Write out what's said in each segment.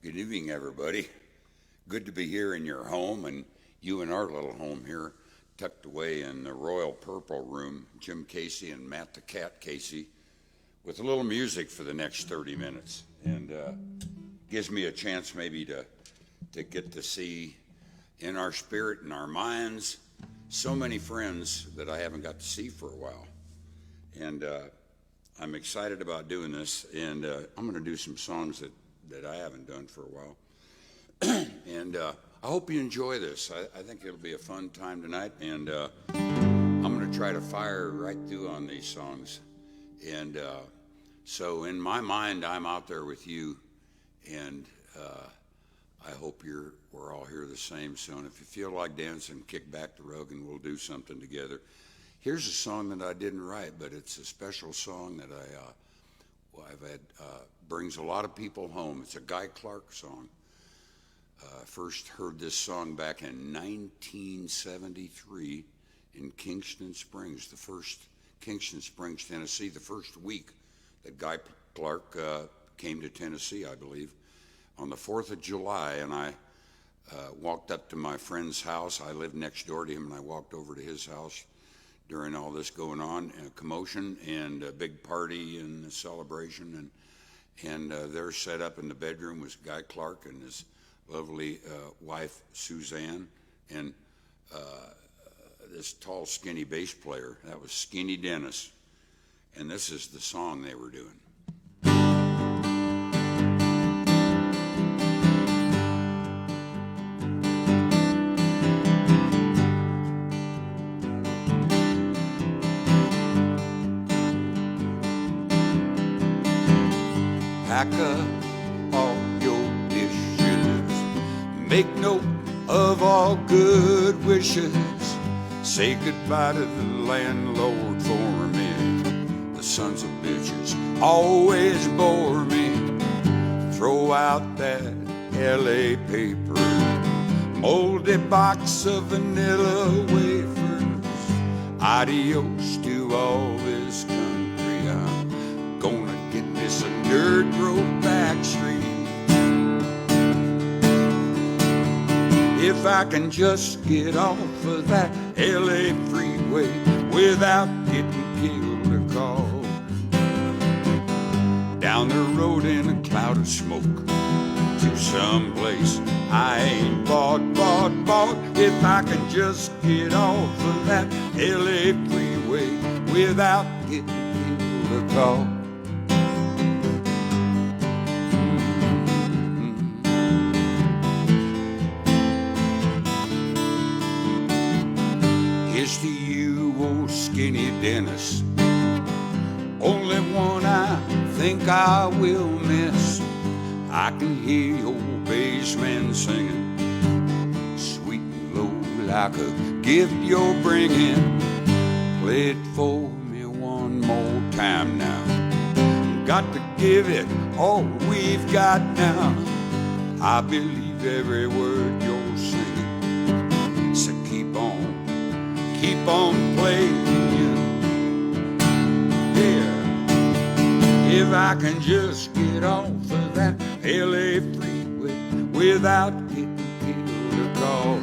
Good evening, everybody. Good to be here in your home, and you in our little home here, tucked away in the Royal Purple Room, Jim Casey and Matt the Cat Casey, with a little music for the next 30 minutes. And gives me a chance maybe to get to see in our spirit and our minds so many friends that I haven't got to see for a while. And I'm excited about doing this, and I'm going to do some songs that I haven't done for a while. And I hope you enjoy this. I think it'll be a fun time tonight, and I'm going to try to fire right through on these songs. And so in my mind, I'm out there with you, and I hope we're all here the same. So if you feel like dancing, kick back the rug, and we'll do something together. Here's a song that I didn't write, but it's a special song that I've had brings a lot of people home. It's a Guy Clark song. First heard this song back in 1973 in Kingston Springs, Tennessee, the first week that Guy Clark came to Tennessee, I believe, on the 4th of July. And I walked up to my friend's house. I lived next door to him, and I walked over to his house during all this going on, and a commotion and a big party and a celebration. And there set up in the bedroom was Guy Clark and his lovely wife, Suzanne, and this tall, skinny bass player. That was Skinny Dennis. And this is the song they were doing. Pack up all your dishes, make note of all good wishes, say goodbye to the landlord for me. The sons of bitches always bore me. Throw out that LA paper, moldy box of vanilla wafers. Adios to all this country, I'm gonna get this a dirt road back street. If I can just get off of that LA freeway without getting killed or called, down the road in a cloud of smoke to some place I ain't bought. If I can just get off of that LA freeway without getting killed or called. Here's to you, old Skinny Dennis, only one I think I will miss. I can hear your bass man singing, sweet and low like a gift you're bringing. Play it for me one more time now. Got to give it all we've got now. I believe every word you're singing, so keep on playing. Yeah, if I can just get off of that LA freeway without getting killed or called,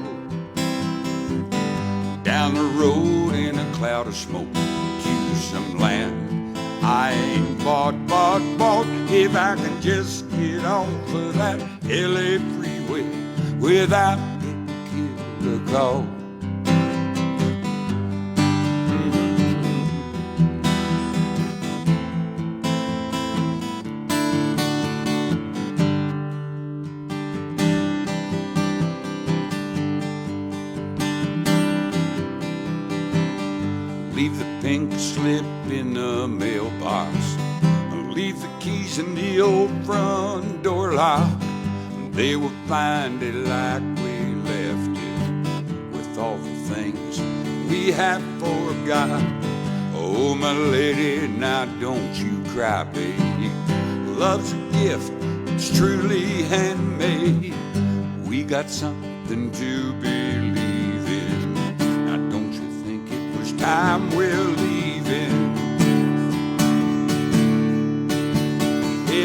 down the road in a cloud of smoke to some land I ain't bought. If I can just get off of that LA freeway without getting killed or called. Leave the pink slip in the mailbox, leave the keys in the old front door lock. They will find it like we left it, with all the things we have forgot. Oh, my lady, now don't you cry, baby. Love's a gift, it's truly handmade. We got something to believe in. Now don't you think it was time we're leaving?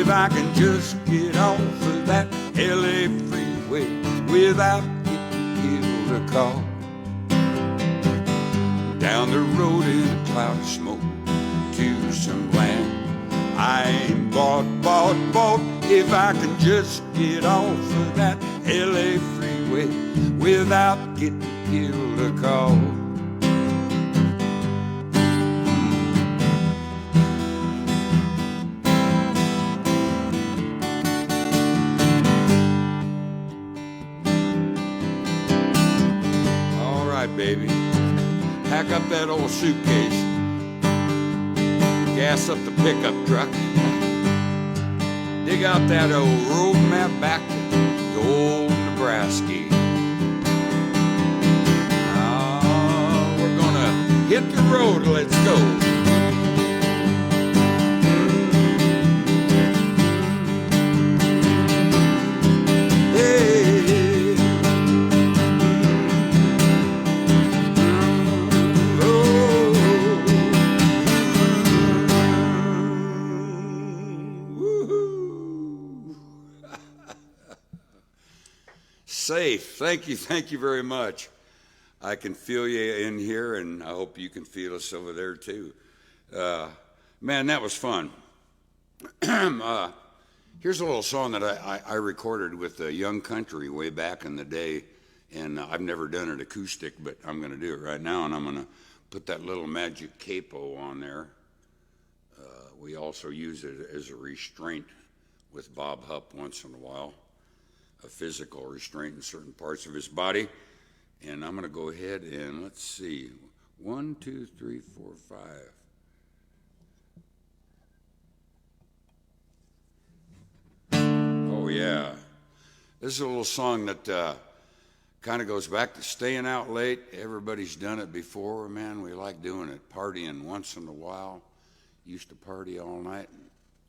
If I can just get off of that LA freeway without getting killed a call. Down the road in a cloud of smoke to some land I ain't bought. If I can just get off of that LA freeway without getting killed a call. All right, baby, pack up that old suitcase, gas up the pickup truck, dig out that old road map back to old Nebraska. We're gonna hit the road, let's go. Safe. Thank you very much. I can feel you in here, and I hope you can feel us over there too. Man, that was fun. Here's a little song that I recorded with Young Country way back in the day, and I've never done it acoustic, but I'm going to do it right now, and I'm going to put that little magic capo on there. We also use it as a restraint with Bob Hupp once in a while. A physical restraint in certain parts of his body. And I'm going to go ahead and let's see. 1, 2, 3, 4, 5. Oh, yeah. This is a little song that kind of goes back to staying out late. Everybody's done it before. Man, we like doing it. Partying once in a while. Used to party all night.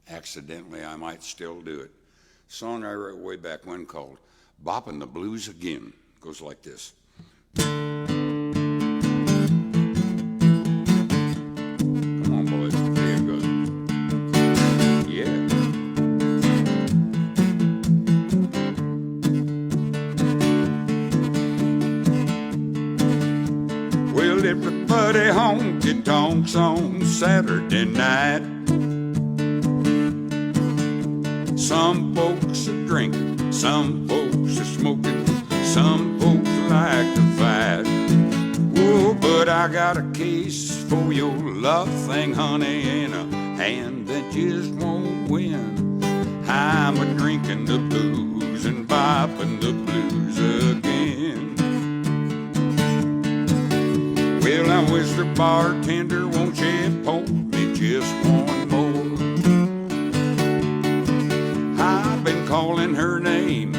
Accidentally, I might still do it. Song I wrote way back when called Boppin' the Blues Again. Goes like this. Come on, boys. There it goes. Yeah. Well, everybody honky tonks on Saturday night. Some folks are drinking, some folks are smoking, some folks like to fight. Oh, but I got a case for your love thing, honey, and a hand that just won't win. I'm a drinking the booze and bopping the blues again. Well, now, Mr. Bartender, won't you pour me just one more? Been calling her name,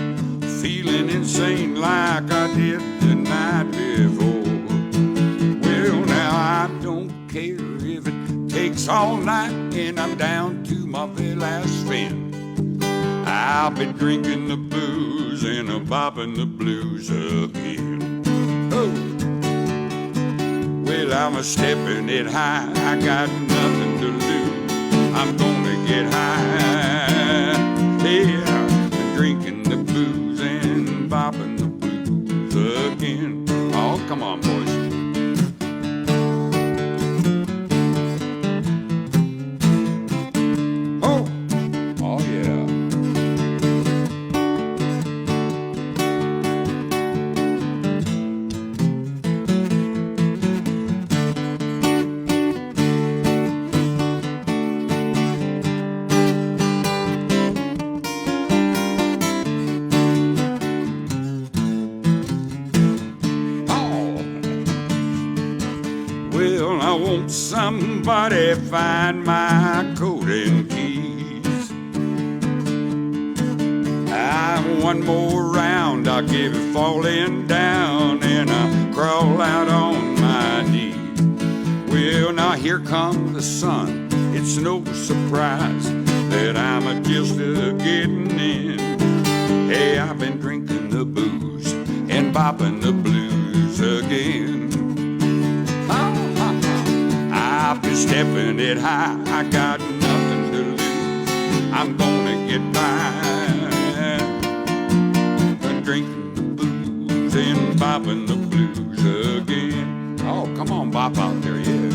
feeling insane like I did the night before. Well, now I don't care if it takes all night and I'm down to my very last fin. I'll be drinking the booze and a bopping the blues again. Oh, well, I'm a stepping it high, I got nothing to lose. I'm gonna get high. Yeah, drinking the booze and bopping the blues again. Oh, come on, boys. Oh, oh yeah. Well, I want somebody find my coat and keys. One more round, I'll give it falling down, and I crawl out on my knees. Well, now here comes the sun. It's no surprise that I'm just getting in. Hey, I've been drinking the booze and bopping the blues again. I've been stepping it high, I got nothing to lose. I'm gonna get by. blues again. Oh, come on, bop out there, yeah.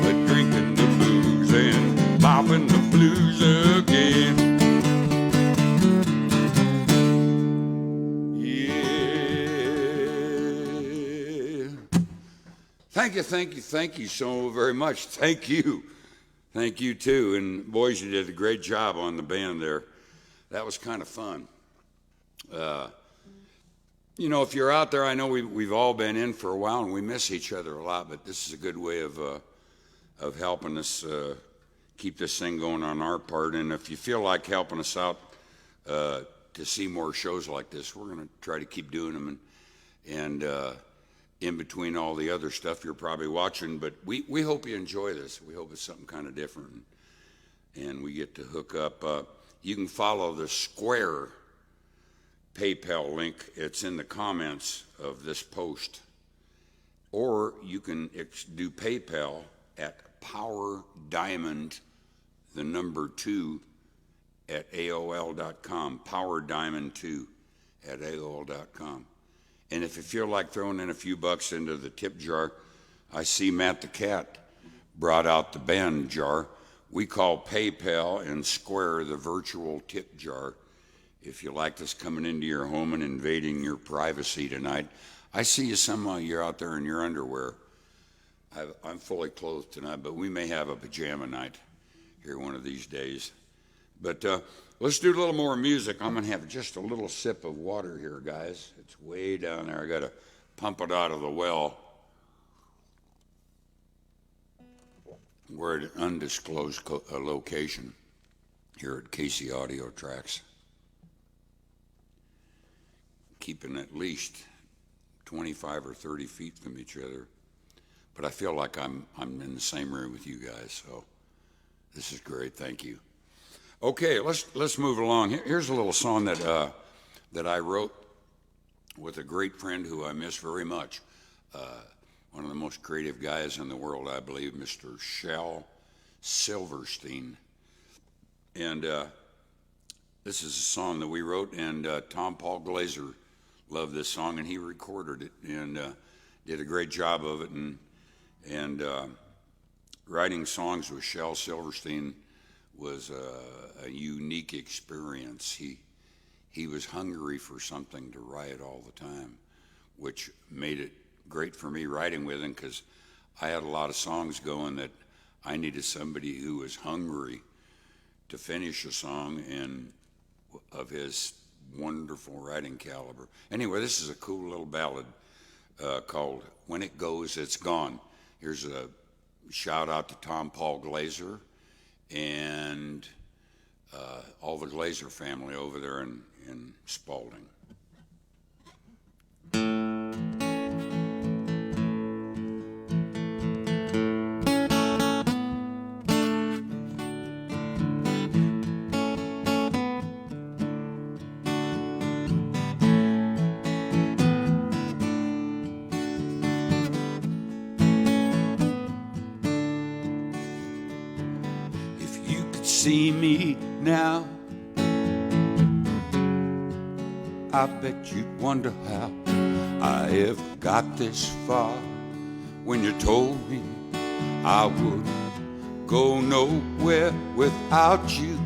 But drinking the booze and bopping the blues again. Thank you so very much. Thank you. Thank you, too. And boys, you did a great job on the band there. That was kind of fun. You know, if you're out there, I know we've all been in for a while and we miss each other a lot, but this is a good way of helping us keep this thing going on our part. And if you feel like helping us out to see more shows like this, we're going to try to keep doing them. And in between all the other stuff you're probably watching, but we hope you enjoy this. We hope it's something kind of different, and we get to hook up. You can follow the Square PayPal link. It's in the comments of this post, or you can do PayPal at PowerDiamond, the number 2, at AOL.com. PowerDiamond2 at AOL.com. And if you feel like throwing in a few bucks into the tip jar, I see Matt the Cat brought out the band jar. We call PayPal and Square the virtual tip jar. If you like this coming into your home and invading your privacy tonight, I see you somehow, you're out there in your underwear. I'm fully clothed tonight, but we may have a pajama night here one of these days. But let's do a little more music. I'm going to have just a little sip of water here, guys. It's way down there. I got to pump it out of the well. We're at an undisclosed location here at Casey Audio Tracks, keeping at least 25 or 30 feet from each other. But I feel like I'm in the same room with you guys, so this is great. Thank you. Okay, let's move along. Here's a little song that I wrote with a great friend who I miss very much. One of the most creative guys in the world, I believe, Mr. Shel Silverstein. And this is a song that we wrote, and Tom Paul Glaser loved this song, and he recorded it and did a great job of it. And writing songs with Shel Silverstein was a unique experience. He was hungry for something to write all the time, which made it great for me writing with him, because I had a lot of songs going that I needed somebody who was hungry to finish a song and of his wonderful writing caliber. Anyway, this is a cool little ballad called When It Goes, It's Gone. Here's a shout out to Tom Paul Glaser and all the Glaser family over there in Spalding. See me now, I bet you'd wonder how I ever got this far. When you told me I would go nowhere without you.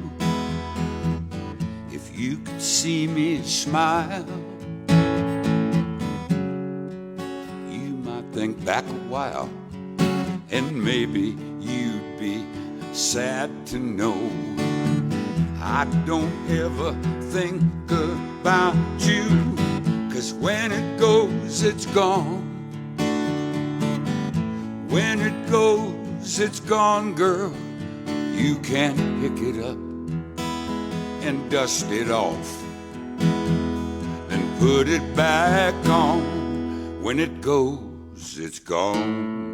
If you could see me smile, you might think back a while, and maybe you'd be sad to know I don't ever think about you, 'cause when it goes, it's gone. When it goes, it's gone, girl. You can't pick it up and dust it off and put it back on. When it goes, it's gone.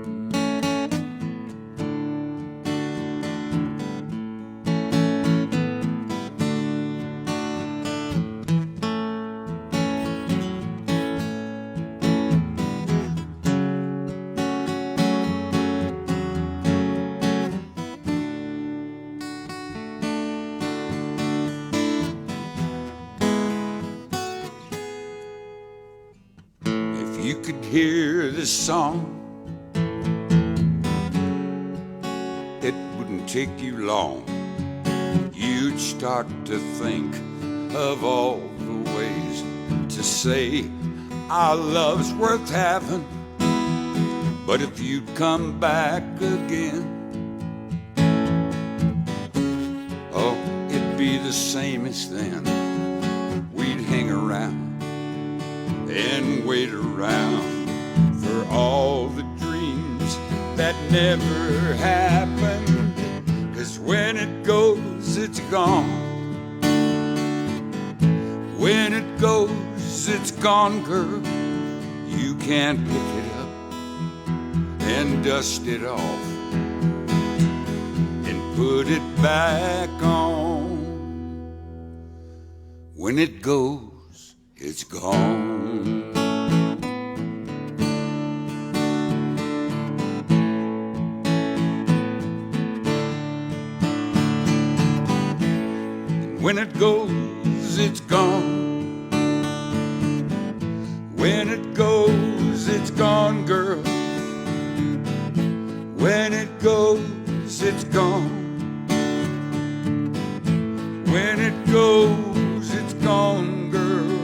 you could hear this song, it wouldn't take you long. You'd start to think of all the ways to say our love's worth having. But if you'd come back again, oh, it'd be the same as then. We'd hang around and wait around for all the dreams that never happened. 'Cause when it goes, it's gone. When it goes, it's gone, girl. You can't pick it up and dust it off and put it back on. When it goes, it's gone. And when it goes, it's gone. When it goes, it's gone, girl. When it goes, it's gone. When it goes, it's gone, girl.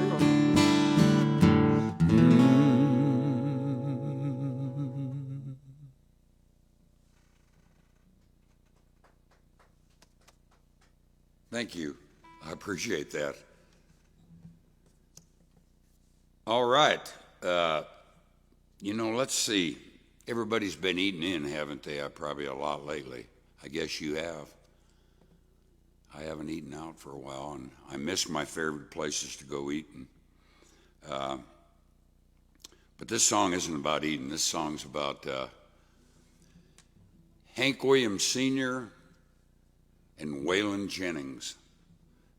Thank you. I appreciate that. All right. Let's see. Everybody's been eating in, haven't they? Probably a lot lately. I guess you have. I haven't eaten out for a while, and I miss my favorite places to go eat. But this song isn't about eating. This song's about Hank Williams Sr. and Waylon Jennings.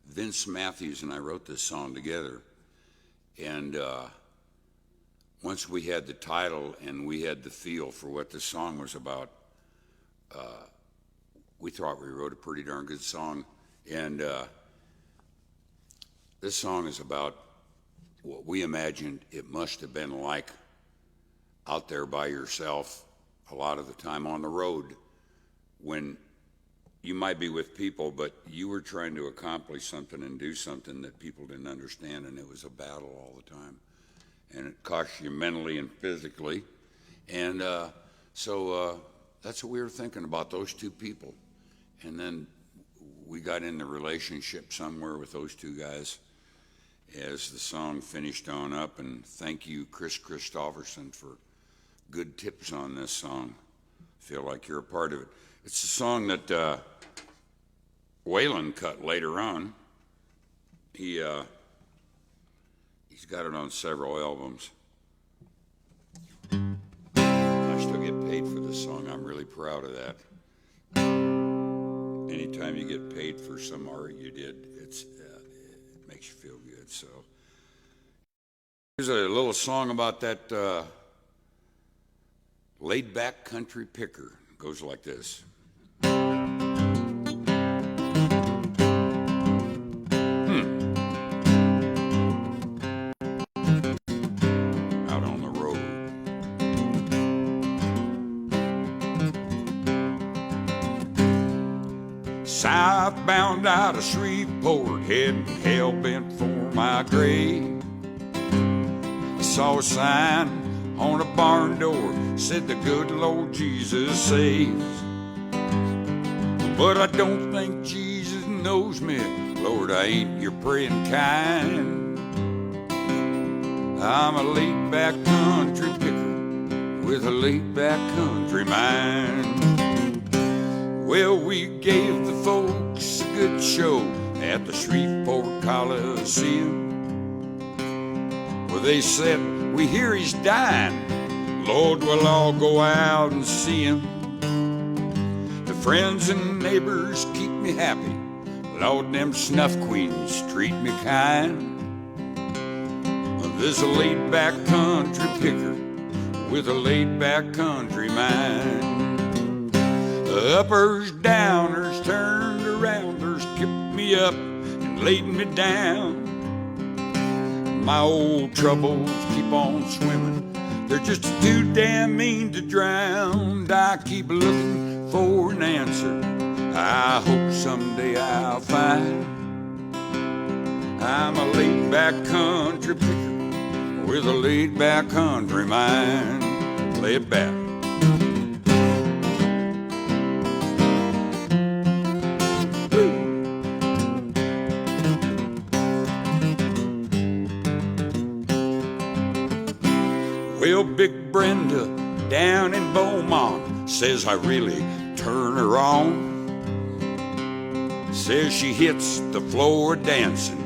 Vince Matthews and I wrote this song together. And once we had the title and we had the feel for what the song was about, we thought we wrote a pretty darn good song. And this song is about what we imagined it must have been like out there by yourself a lot of the time on the road, when you might be with people, but you were trying to accomplish something and do something that people didn't understand, and it was a battle all the time. And it cost you mentally and physically. And so that's what we were thinking about, those two people. And then we got in the relationship somewhere with those two guys as the song finished on up. And thank you, Chris Christopherson, for good tips on this song. Feel like you're a part of it. It's a song that Waylon cut later on. He's got it on several albums. I still get paid for this song. I'm really proud of that. Anytime you get paid for some art you did, it makes you feel good. So here's a little song about that laid-back country picker. It goes like this. Southbound out of Shreveport, heading hell-bent for my grave. I saw a sign on a barn door, said the good Lord Jesus saves. But I don't think Jesus knows me, Lord, I ain't your praying kind. I'm a laid-back country picker with a laid-back country mind. Well, we gave the folks a good show at the Shreveport Coliseum. Well, they said, we hear he's dying. Lord, we'll all go out and see him. The friends and neighbors keep me happy. Lord, them snuff queens treat me kind. Well, there's a laid-back country picker with a laid-back country mind. Uppers, downers, turned arounders, kept me up and laid me down. My old troubles keep on swimming They're just too damn mean to drown. I keep looking for an answer. I hope someday I'll find. I'm a laid-back country picker with a laid-back country mind. Lay it back. Well, Big Brenda down in Beaumont says I really turn her on. Says she hits the floor dancing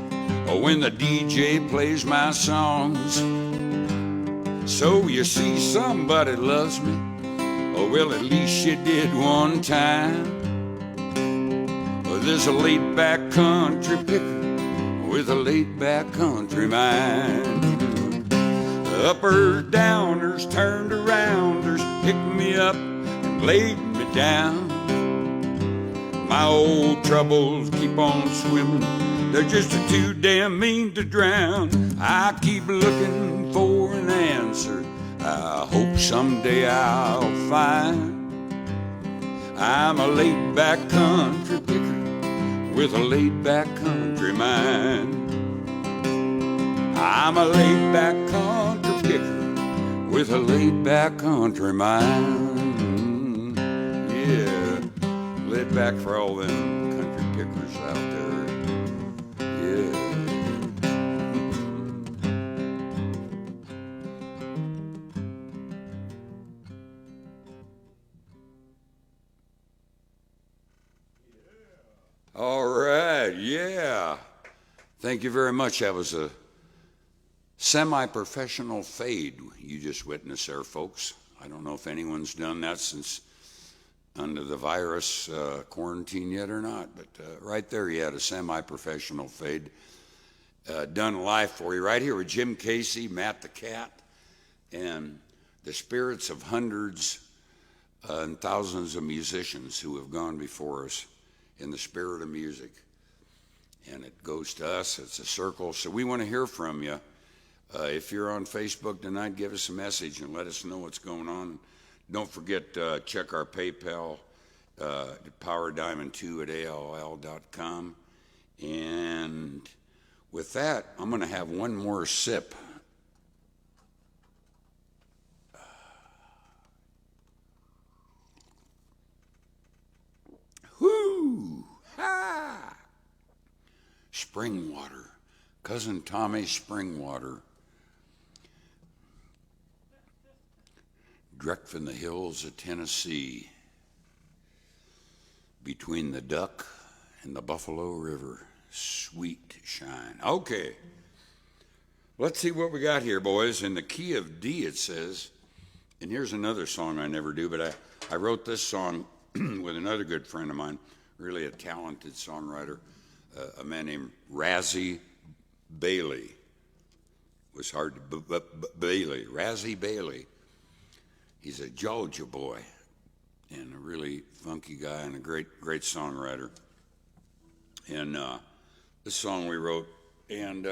when the DJ plays my songs. So you see, somebody loves me. Oh, well, at least she did one time. There's a laid-back country picker with a laid-back country mind. Uppers, downers, turned arounders, picked me up and laid me down. My old troubles keep on swimming, they're just too damn mean to drown. I keep looking for an answer, I hope someday I'll find. I'm a laid-back country picker with a laid-back country mind. I'm a laid-back country picker with a laid-back country mind. Yeah, laid back for all them country pickers out there. Yeah. All right, yeah. Thank you very much. That was a semi-professional fade you just witnessed there, folks. I don't know if anyone's done that since under the virus quarantine yet or not, but right there you had a semi-professional fade done live for you right here with Jim Casey, Matt the Cat, and the spirits of hundreds and thousands of musicians who have gone before us in the spirit of music. And it goes to us, it's a circle, so we want to hear from you. If you're on Facebook tonight, give us a message and let us know what's going on. Don't forget, check our PayPal, powerdiamond2@AOL.com. And with that, I'm going to have one more sip. Whoo! Ha! Spring water. Cousin Tommy spring water. Direct from the hills of Tennessee, between the Duck and the Buffalo River, sweet shine. Okay, let's see what we got here, boys. In the key of D it says, and here's another song I never do, but I wrote this song with another good friend of mine, really a talented songwriter, a man named Razzie Bailey. It was hard to Bailey, Razzie Bailey. He's a Georgia boy and a really funky guy and a great songwriter. And this song we wrote, and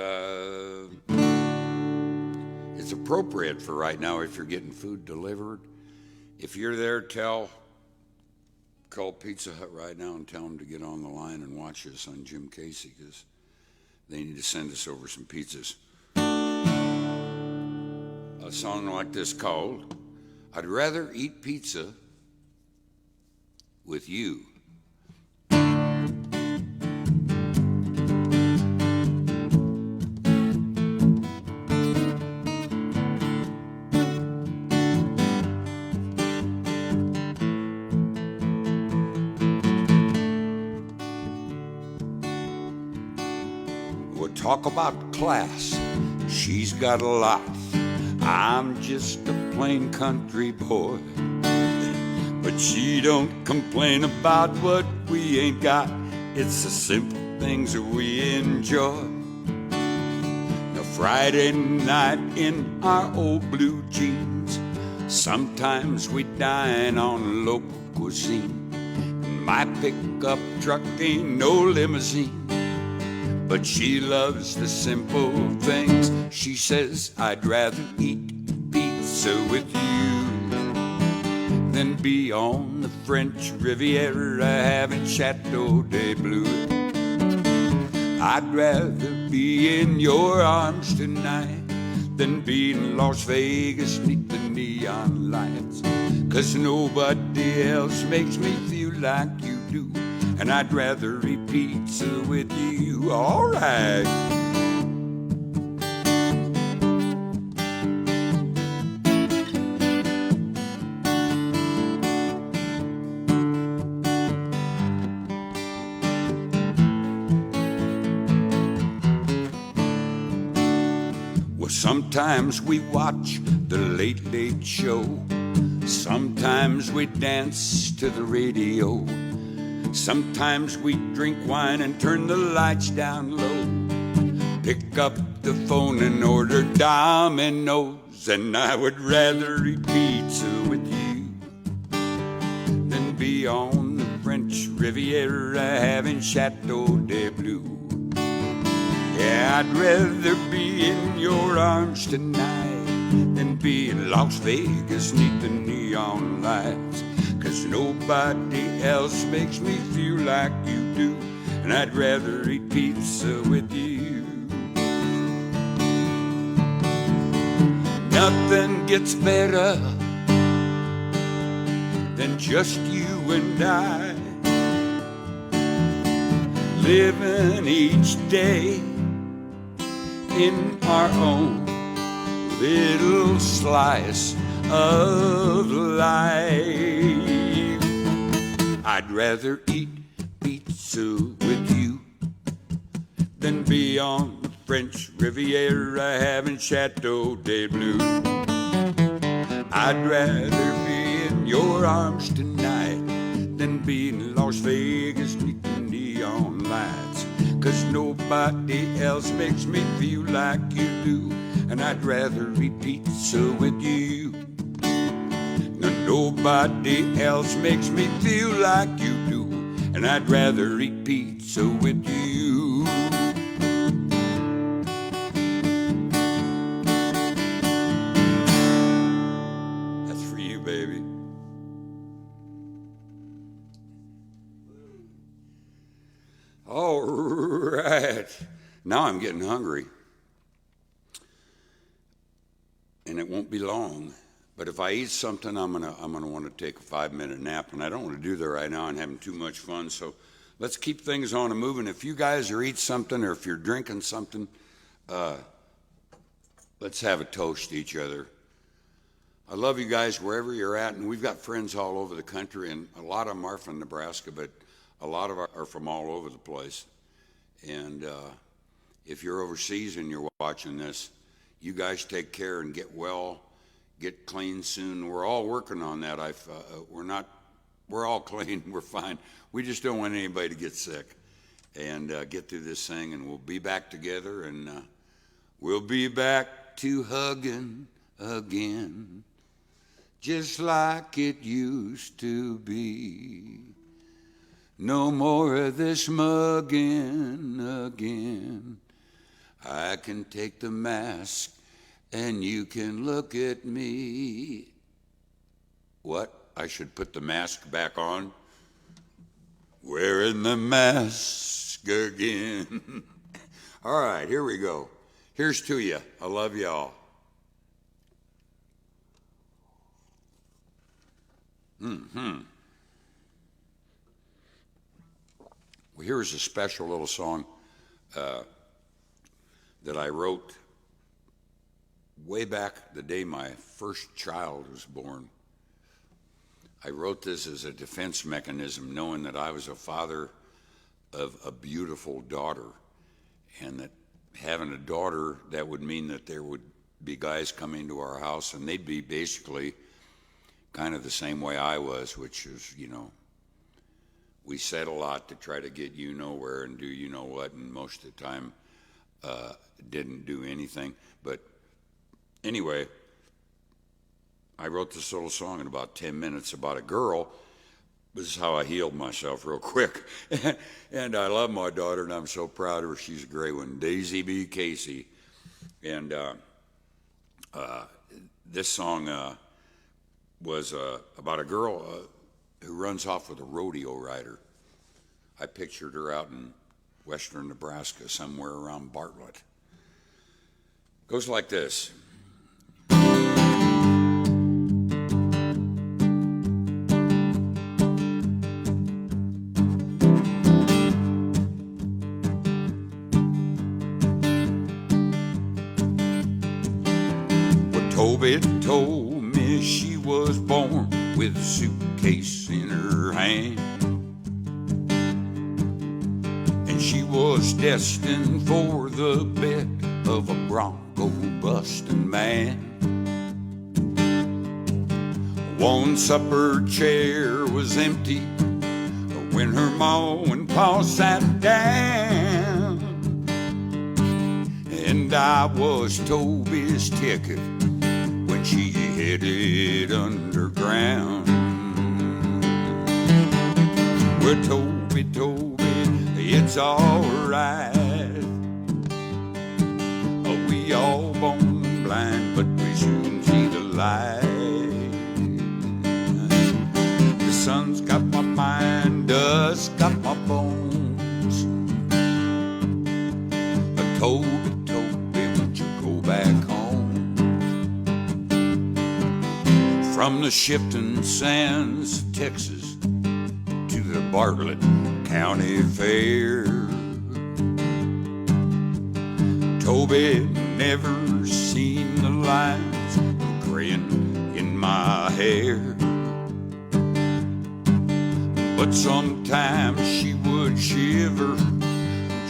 it's appropriate for right now if you're getting food delivered. If you're there, call Pizza Hut right now and tell them to get on the line and watch us on Jim Casey, because they need to send us over some pizzas. A song like this called, I'd Rather Eat Pizza with You. We'll talk about class, she's got a lot. I'm just a plain country boy, but she don't complain about what we ain't got. It's the simple things that we enjoy. Now Friday night in our old blue jeans, sometimes we dine on local cuisine. My pickup truck ain't no limousine, but she loves the simple things. She says, I'd rather eat pizza pizza with you than be on the French Riviera having Chateau de Bleu. I'd rather be in your arms tonight than be in Las Vegas neath the neon lights. 'Cause nobody else makes me feel like you do, and I'd rather eat pizza with you. All right. Well, sometimes we watch the Late Late Show. Sometimes we dance to the radio. Sometimes we drink wine and turn the lights down low. Pick up the phone and order Domino's, and I would rather eat pizza with you than be on the French Riviera having Chateau de Bleu. Yeah, I'd rather be in your arms tonight than be in Las Vegas neath the neon lights. 'Cause nobody else makes me feel like you do, and I'd rather eat pizza with you. Nothing gets better than just you and I, living each day in our own little slice of life. I'd rather eat pizza with you than be on the French Riviera having Chateau de Bleu. I'd rather be in your arms tonight than be in Las Vegas neath the neon lights. 'Cause nobody else makes me feel like you do, and I'd rather eat pizza with you. No, nobody else makes me feel like you do, and I'd rather eat pizza with you. That's for you, baby. All right. Now I'm getting hungry. And it won't be long. But if I eat something, I'm gonna want to take a 5-minute nap, and I don't want to do that right now. I'm having too much fun. So let's keep things on and moving. If you guys are eating something or if you're drinking something, let's have a toast to each other. I love you guys wherever you're at, and we've got friends all over the country, and a lot of them are from Nebraska, but a lot of them are from all over the place. And if you're overseas and you're watching this, you guys take care and get well, get clean soon. We're all working on that. We're all clean, we're fine. We just don't want anybody to get sick. And get through this thing, and we'll be back together, and we'll be back to hugging again, just like it used to be. No more of this mugging again. I can take the mask and you can look at me. What? I should put the mask back on? Wearing the mask again. All right, here we go. Here's to you. I love y'all. Well, here's a special little song that I wrote way back the day my first child was born. I wrote this as a defense mechanism, knowing that I was a father of a beautiful daughter, and that having a daughter, that would mean that there would be guys coming to our house, and they'd be basically kind of the same way I was, which is, we said a lot to try to get you nowhere and do you know what, and most of the time didn't do anything. But anyway, I wrote this little song in about 10 minutes about a girl. This is how I healed myself real quick. And I love my daughter, and I'm so proud of her. She's a great one, Daisy B. Casey. And This song was about a girl who runs off with a rodeo rider. I pictured her out in western Nebraska, somewhere around Bartlett. Goes like this. Toby told me she was born with a suitcase in her hand, and she was destined for the bed of a bronco-busting man. One supper chair was empty when her ma and pa sat down, and I was Toby's ticket when she headed underground. Well, Toby, it's alright. We all born blind, but we soon see the light. The sun's got my mind, dust got my bones. Toby, won't you go back home? From the shifting sands of Texas to the Bartlett County Fair, Toby never seen the lines graying in my hair, but sometimes she would shiver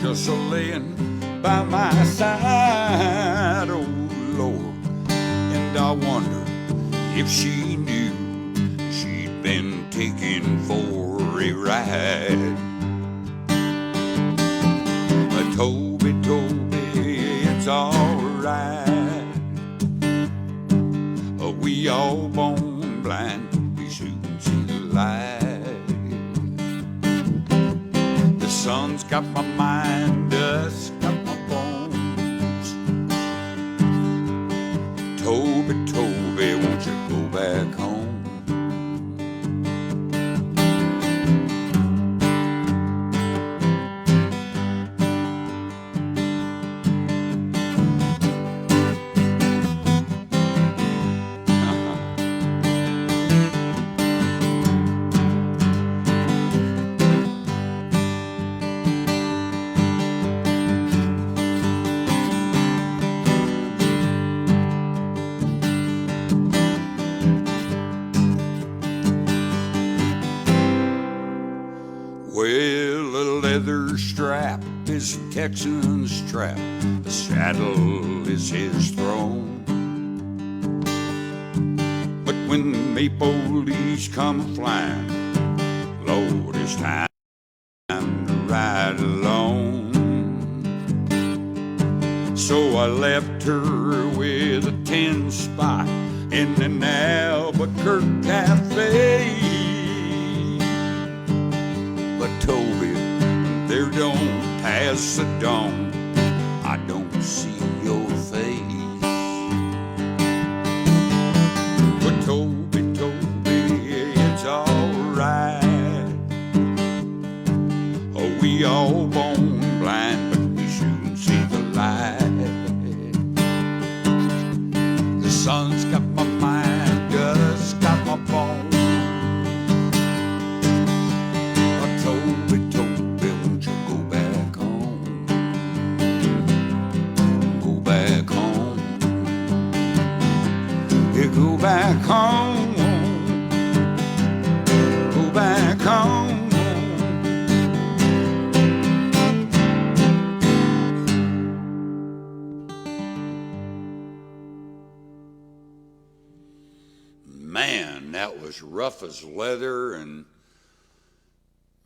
just a-laying by my side. Oh Lord, and I wonder if she knew she'd been taken for a ride. Toby, it's alright. We all born blind, we soon see the light. The sun's got my mind, dust got my bones. Toby, won't you go back home? Well, a leather strap is a Texan's trap, a saddle is his throne. But when the maple leaves come flying, Lord, it's time to ride alone. So I left her with a 10 spot in an Albuquerque cafe. But Toby, there don't pass the dawn, I don't see your face. But Toby, it's alright. We all born blind, but we soon see the light. The sun's got my mind, dust got my bones. Toby, won't you go back home? Go back home. Yeah, go back home. Go back home. Man, that was rough as leather and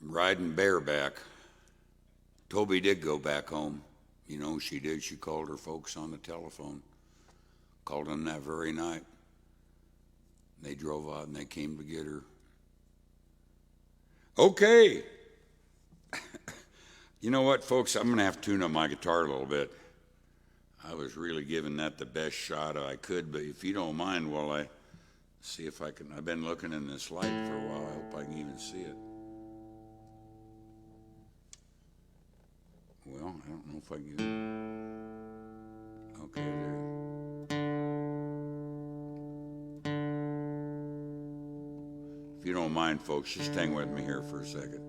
riding bareback. Toby did go back home. You know, she did. She called her folks on the telephone. Called them that very night. They drove out and they came to get her. Okay. You know what, folks? I'm going to have to tune up my guitar a little bit. I was really giving that the best shot I could, but if you don't mind, while I see if I can, I've been looking in this light for a while. I hope I can even see it. Well, I don't know if I can. Okay, there. If you don't mind, folks, just hang with me here for a second.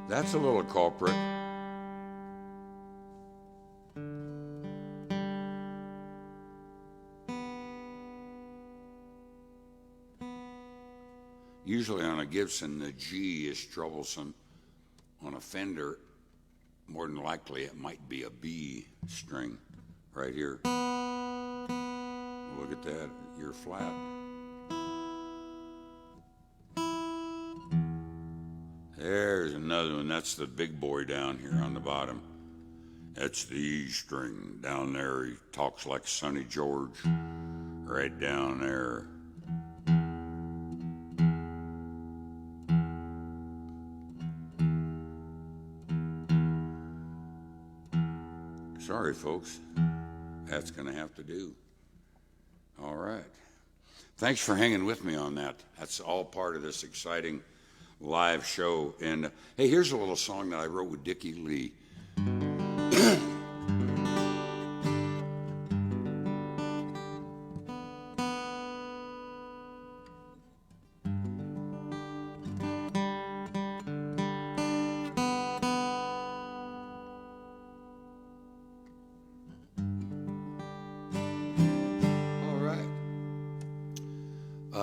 That's a little culprit. Usually on a Gibson, the G is troublesome. On a Fender, more than likely it might be a B string right here. Look at that, you're flat. There's another one. That's the big boy down here on the bottom. That's the E string down there. He talks like Sonny George right down there. Sorry, folks. That's going to have to do. All right. Thanks for hanging with me on that. That's all part of this exciting live show. And hey, here's a little song that I wrote with Dickie Lee.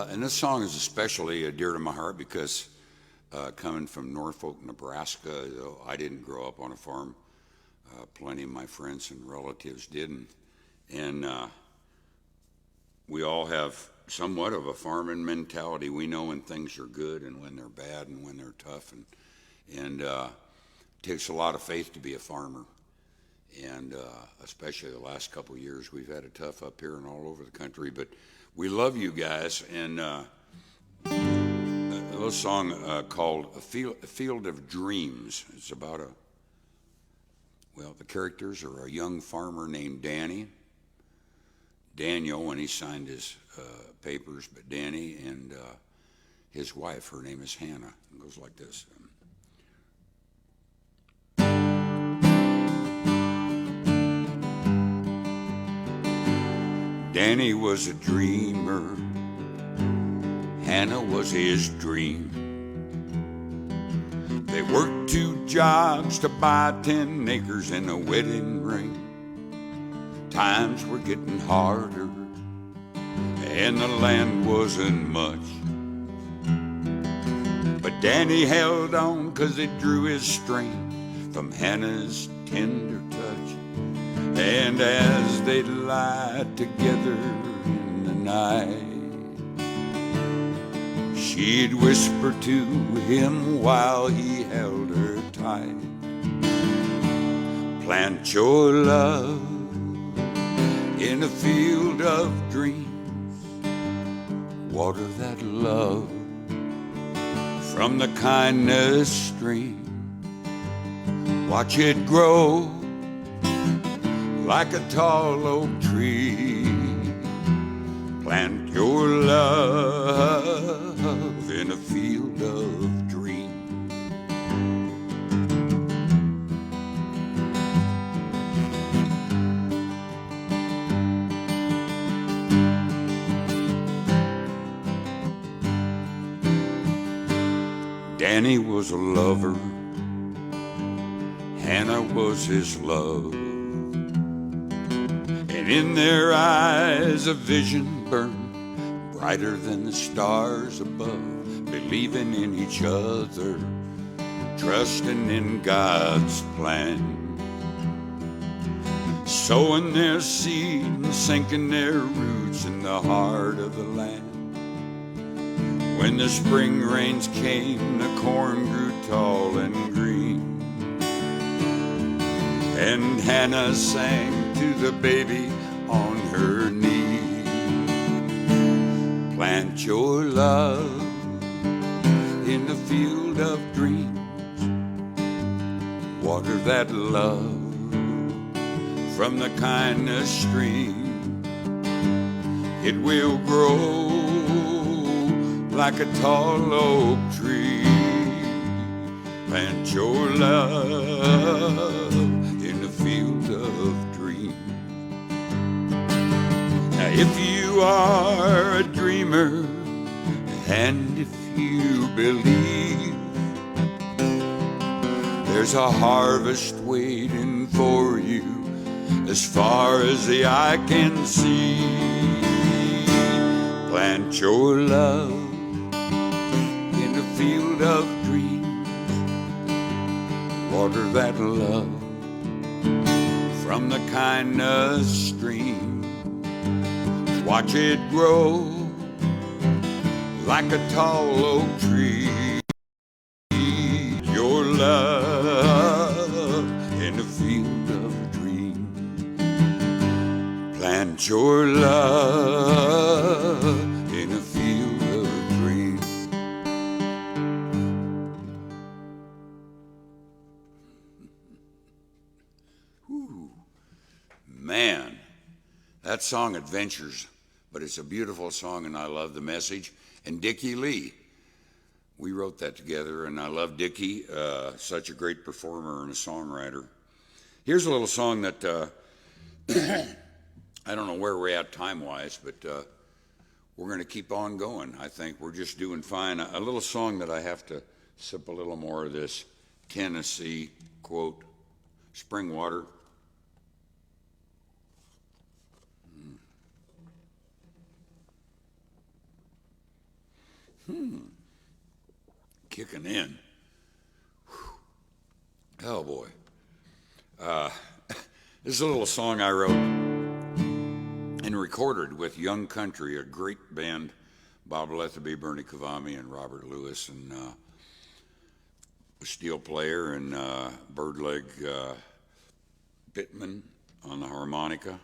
And this song is especially dear to my heart because coming from Norfolk, Nebraska, though I didn't grow up on a farm, plenty of my friends and relatives didn't. And we all have somewhat of a farming mentality. We know when things are good and when they're bad and when they're tough. And it takes a lot of faith to be a farmer. And especially the last couple of years, we've had it tough up here and all over the country. But we love you guys, and a little song called A Field of Dreams. It's about the characters are a young farmer named Daniel when he signed his papers, but Danny and his wife, her name is Hannah. It goes like this. Danny was a dreamer, Hannah was his dream. They worked 2 jobs to buy 10 acres and a wedding ring. Times were getting harder, and the land wasn't much. But Danny held on 'cause it drew his strength from Hannah's tender touch. And as they lied together in the night, she'd whisper to him while he held her tight, plant your love in a field of dreams, water that love from the kindness stream, watch it grow like a tall oak tree. Plant your love in a field of dreams. Danny was a lover, Hannah was his love. And in their eyes a vision burned, brighter than the stars above, believing in each other, trusting in God's plan, sowing their seed and sinking their roots in the heart of the land. When the spring rains came, the corn grew tall and green, and Hannah sang to the baby on her knee, plant your love in the field of dreams, water that love from the kindness stream. It will grow like a tall oak tree. Plant your love in the field of dreams. Now if you are a dreamer and if you believe, there's a harvest waiting for you as far as the eye can see. Plant your love in the field of dreams. Water that love from the kindness stream. Watch it grow like a tall oak tree. Your love in the field of dreams. Plant your love in a field of dreams. Whew. Man, that song adventures, but it's a beautiful song and I love the message. And Dickie Lee, we wrote that together, and I love Dickie, such a great performer and a songwriter. Here's a little song that I don't know where we're at time-wise, but we're going to keep on going. I think we're just doing fine. A little song that I have to sip a little more of this Tennessee, quote, spring water. Kicking in. Whew. Oh boy. This is a little song I wrote and recorded with Young Country, a great band, Bob Letheby, Bernie Cavami, and Robert Lewis, and a steel player, and Birdleg Pittman on the harmonica,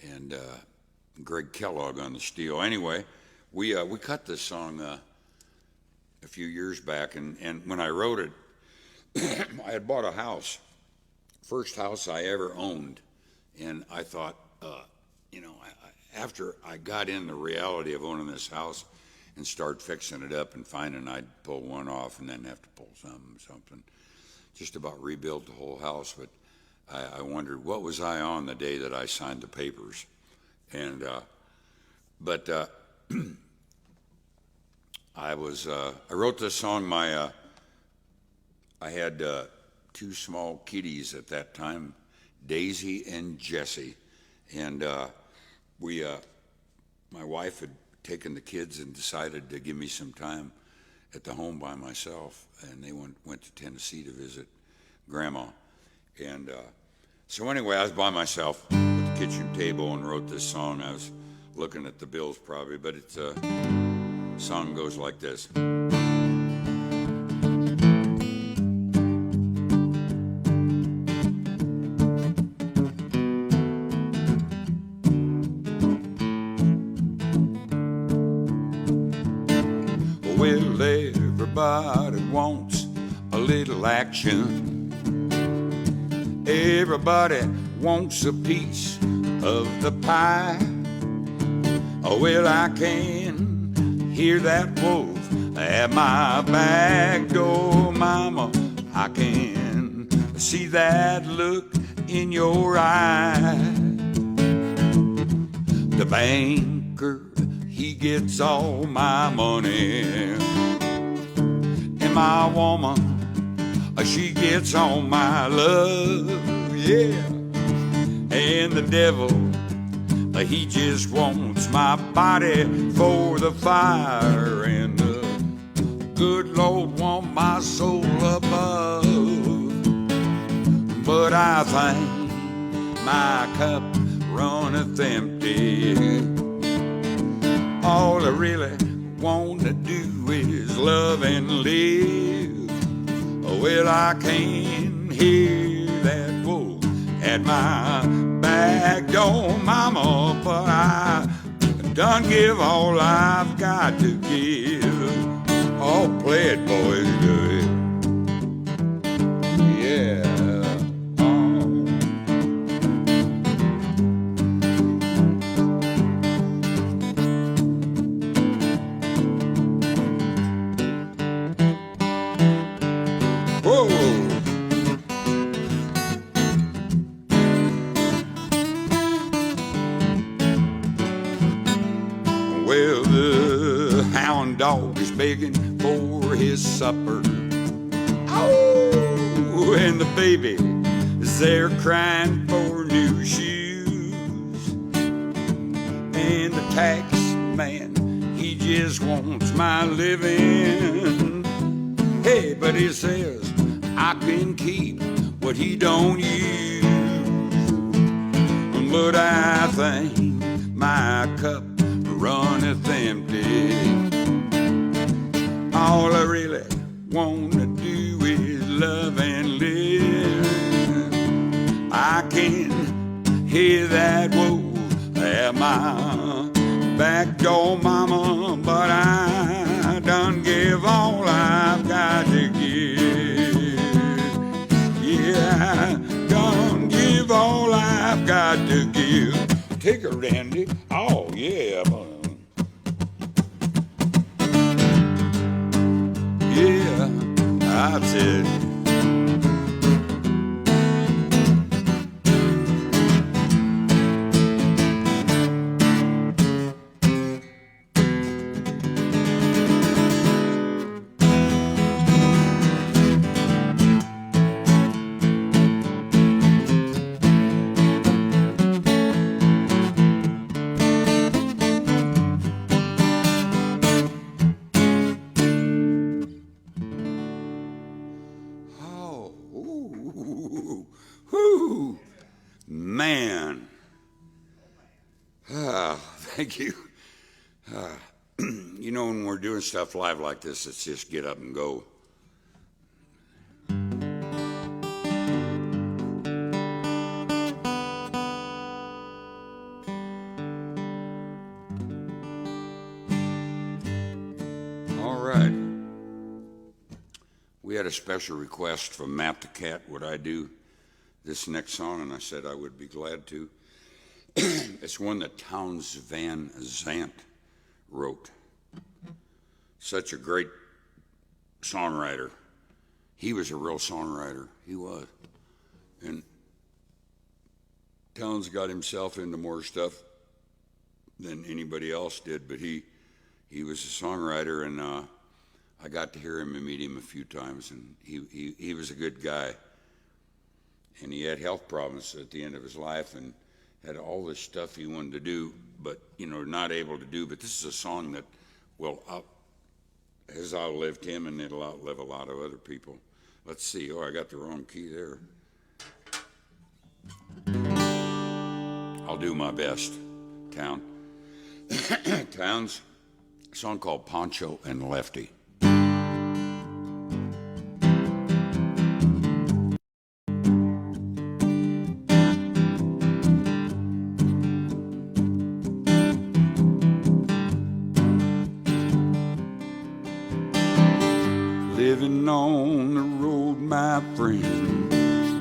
and Greg Kellogg on the steel. Anyway, we cut this song a few years back, and when I wrote it, I had bought a house, first house I ever owned, and I thought, after I got in the reality of owning this house and start fixing it up and finding I'd pull one off and then have to pull something, just about rebuilt the whole house. But I wondered, what was I on the day that I signed the papers? And I wrote this song. I had two small kiddies at that time, Daisy and Jessie, and my wife had taken the kids and decided to give me some time at the home by myself, and they went to Tennessee to visit Grandma, and so anyway, I was by myself at the kitchen table and wrote this song. I was looking at the bills probably, but it's song goes like this. Well, everybody wants a little action. Everybody wants a piece of the pie. Oh, well, I can hear that wolf at my back door, Mama. I can see that look in your eye. The banker, he gets all my money, and my woman, she gets all my love, yeah. And the devil, he just wants my body for the fire, and the good Lord want my soul above. But I think my cup runneth empty. All I really want to do is love and live. Well, I can hear that wolf at my back door, Mama, but I done give all I've got to give. Oh, play it, boys, do it. Yeah. begging for his supper. Oh, and the baby is there crying for new shoes. And the tax man, he just wants my living. Hey, but he says I can keep what he don't use. But I think my cup runneth empty. All I really wanna do is love and live. I can hear that woe at my back door, mama, but I done give all I've got to give. Yeah, I done give all I've got to give. Take her, Randy. Oh, yeah. Yeah, that's it. Man. Thank you. You know, when we're doing stuff live like this, it's just get up and go. All right. We had a special request from Matt the Cat, would I do this next song, and I said I would be glad to. It's one that Townes Van Zandt wrote. Such a great songwriter. He was a real songwriter. He was. And Townes got himself into more stuff than anybody else did, but he was a songwriter, and I got to hear him and meet him a few times, and he was a good guy. And he had health problems at the end of his life and had all this stuff he wanted to do, but, you know, not able to do. But this is a song that has outlived him, and it'll outlive a lot of other people. Let's see. Oh, I got the wrong key there. I'll do my best, Townes. A song called Poncho and Lefty. Living on the road, my friend,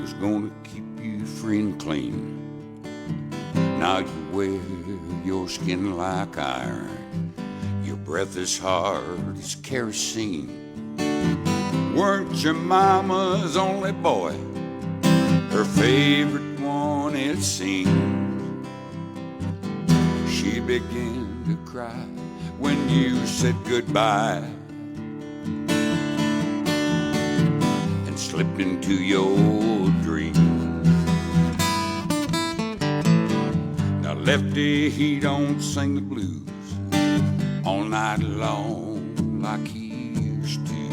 was gonna keep you free and clean. Now you wear your skin like iron, your breath is hard as kerosene. Weren't your mama's only boy, her favorite one it seemed. She began to cry when you said goodbye, slipped into your dreams. Now Lefty, he don't sing the blues all night long like he used to.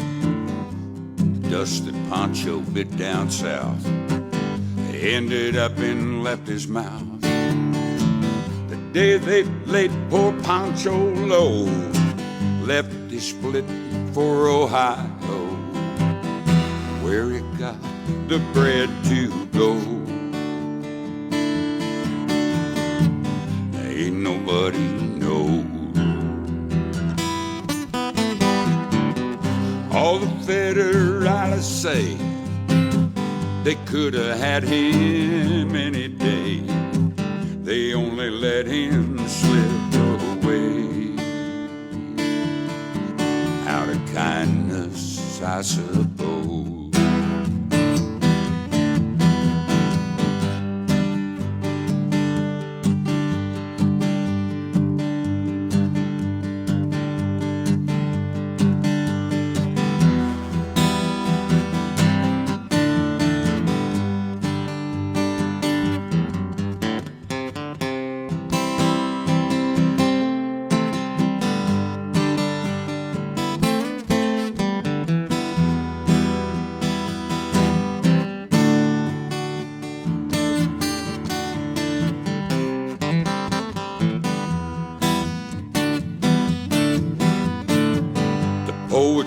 The dust that Poncho bit down south ended up in Lefty's mouth. The day they laid poor Poncho low, Lefty split for Ohio, where it got the bread to go. Ain't nobody knows. All the federalists say they could have had him any day. They only let him slip away out of kindness, I suppose.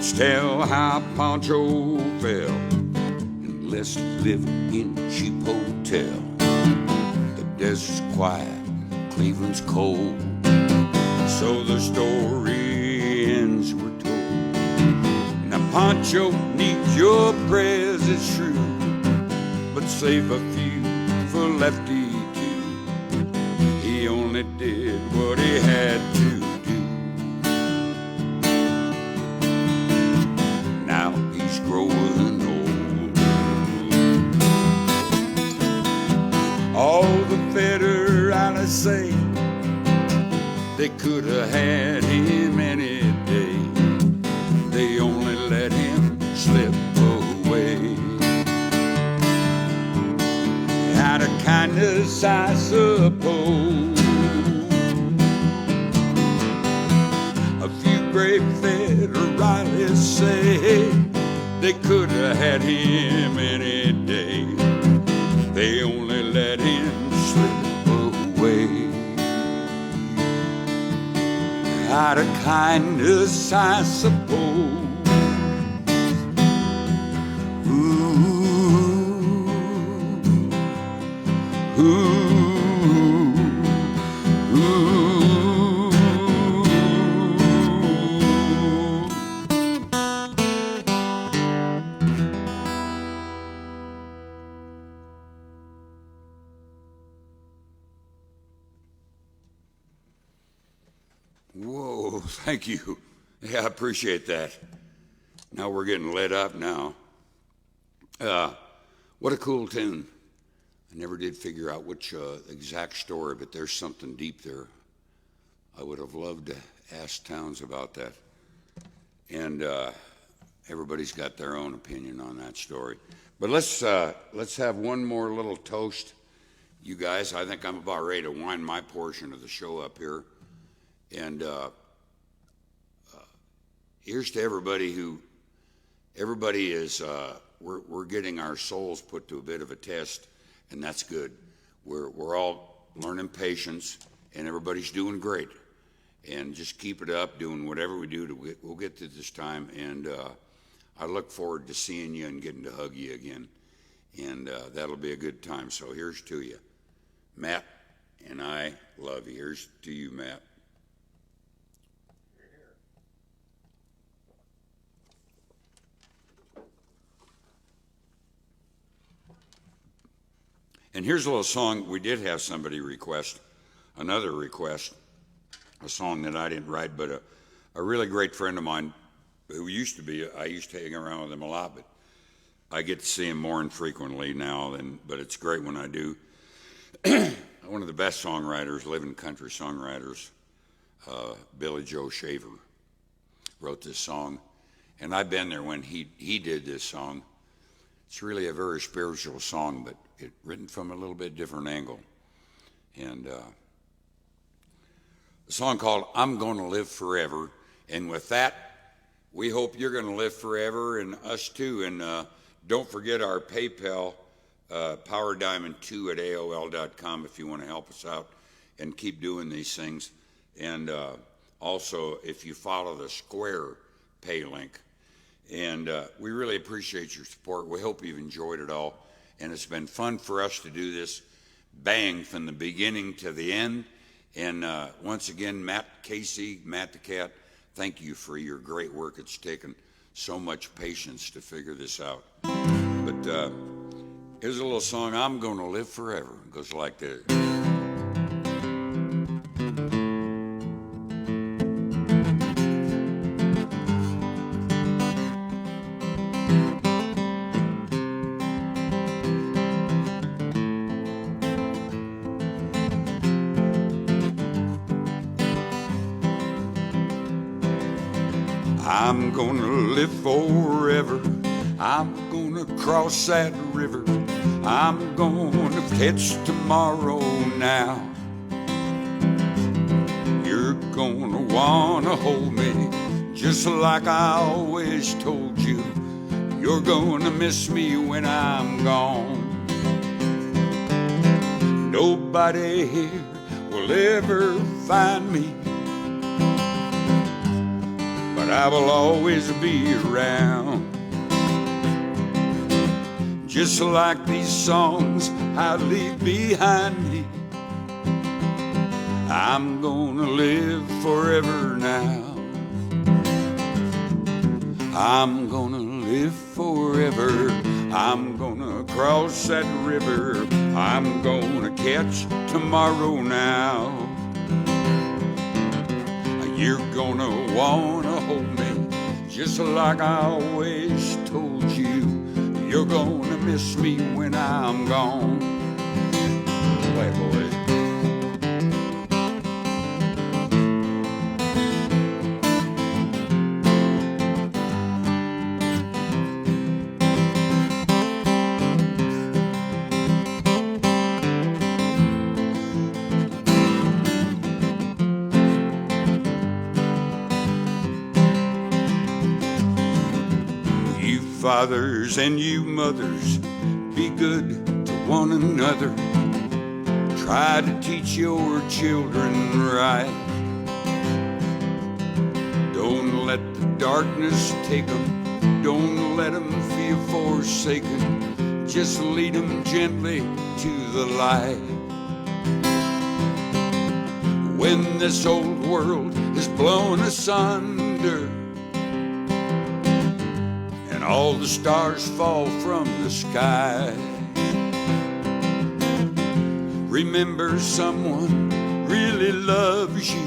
Let's tell how Pancho fell, and let's live in a cheap hotel. The desert's quiet, Cleveland's cold, so the story ends, we're told. Now Pancho needs your prayers, it's true, but save a few for Lefty too. He only did what he had to do. Now he's growing old. All the federales say they could have had him any day. They only let him slip away. Out of kindness, I suppose. A few brave federales say they could have had him any day. They only let him slip away. Out of kindness, I suppose. Whoa, thank you. Yeah, I appreciate that. Now we're getting lit up now. What a cool tune. I never did figure out which exact story, but there's something deep there. I would have loved to ask Towns about that. And everybody's got their own opinion on that story. But let's have one more little toast, you guys. I think I'm about ready to wind my portion of the show up here. And here's to everybody is, we're getting our souls put to a bit of a test, and that's good. We're all learning patience, and everybody's doing great. And just keep it up, doing whatever we do, we'll get through this time. And I look forward to seeing you and getting to hug you again. And that'll be a good time. So here's to you. Matt and I love you. Here's to you, Matt. And here's a little song we did have somebody request, another request, a song that I didn't write, but a really great friend of mine who used to be, I used to hang around with him a lot, but I get to see him more infrequently now, but it's great when I do. One of the best songwriters, living country songwriters, Billy Joe Shaver, wrote this song. And I've been there when he did this song. It's really a very spiritual song, but written from a little bit different angle. And a song called I'm Gonna Live Forever. And with that, we hope you're gonna live forever, and us too. And don't forget our PayPal, powerdiamond2@aol.com if you want to help us out and keep doing these things. And also, if you follow the Square Pay link. And we really appreciate your support. We hope you've enjoyed it all. And it's been fun for us to do this bang from the beginning to the end. And once again, Matt Casey, Matt the Cat, thank you for your great work. It's taken so much patience to figure this out. But here's a little song, I'm Gonna Live Forever. It goes like this. I'm gonna live forever. I'm gonna cross that river. I'm gonna catch tomorrow now. You're gonna wanna hold me just like I always told you. You're gonna miss me when I'm gone. Nobody here will ever find me, but I will always be around. Just like these songs I leave behind me, I'm gonna live forever now. I'm gonna live forever. I'm gonna cross that river. I'm gonna catch tomorrow now. You're gonna wanna hold me just like I always told you. You're gonna miss me when I'm gone. Play, boys. Fathers and you mothers, be good to one another. Try to teach your children right. Don't let the darkness take them. Don't let them feel forsaken. Just lead them gently to the light. When this old world is blown asunder, all the stars fall from the sky, remember someone really loves you.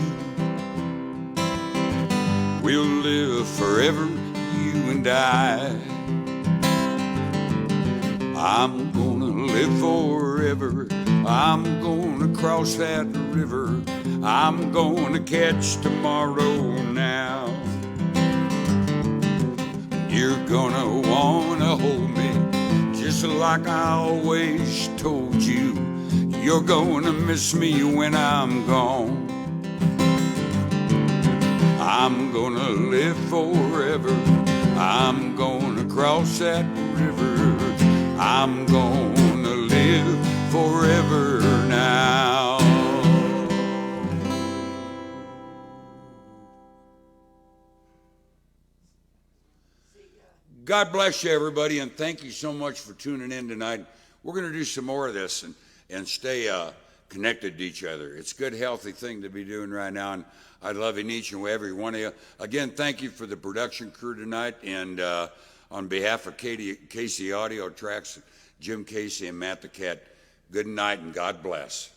We'll live forever, you and I. I'm gonna live forever. I'm gonna cross that river. I'm gonna catch tomorrow now. You're gonna wanna hold me just like I always told you. You're gonna miss me when I'm gone. I'm gonna live forever. I'm gonna cross that river. I'm gonna live forever now. God bless you, everybody, and thank you so much for tuning in tonight. We're going to do some more of this and stay connected to each other. It's a good, healthy thing to be doing right now, and I love each and every one of you. Again, thank you for the production crew tonight, and on behalf of Casey Audio Tracks, Jim Casey and Matt the Cat, good night and God bless.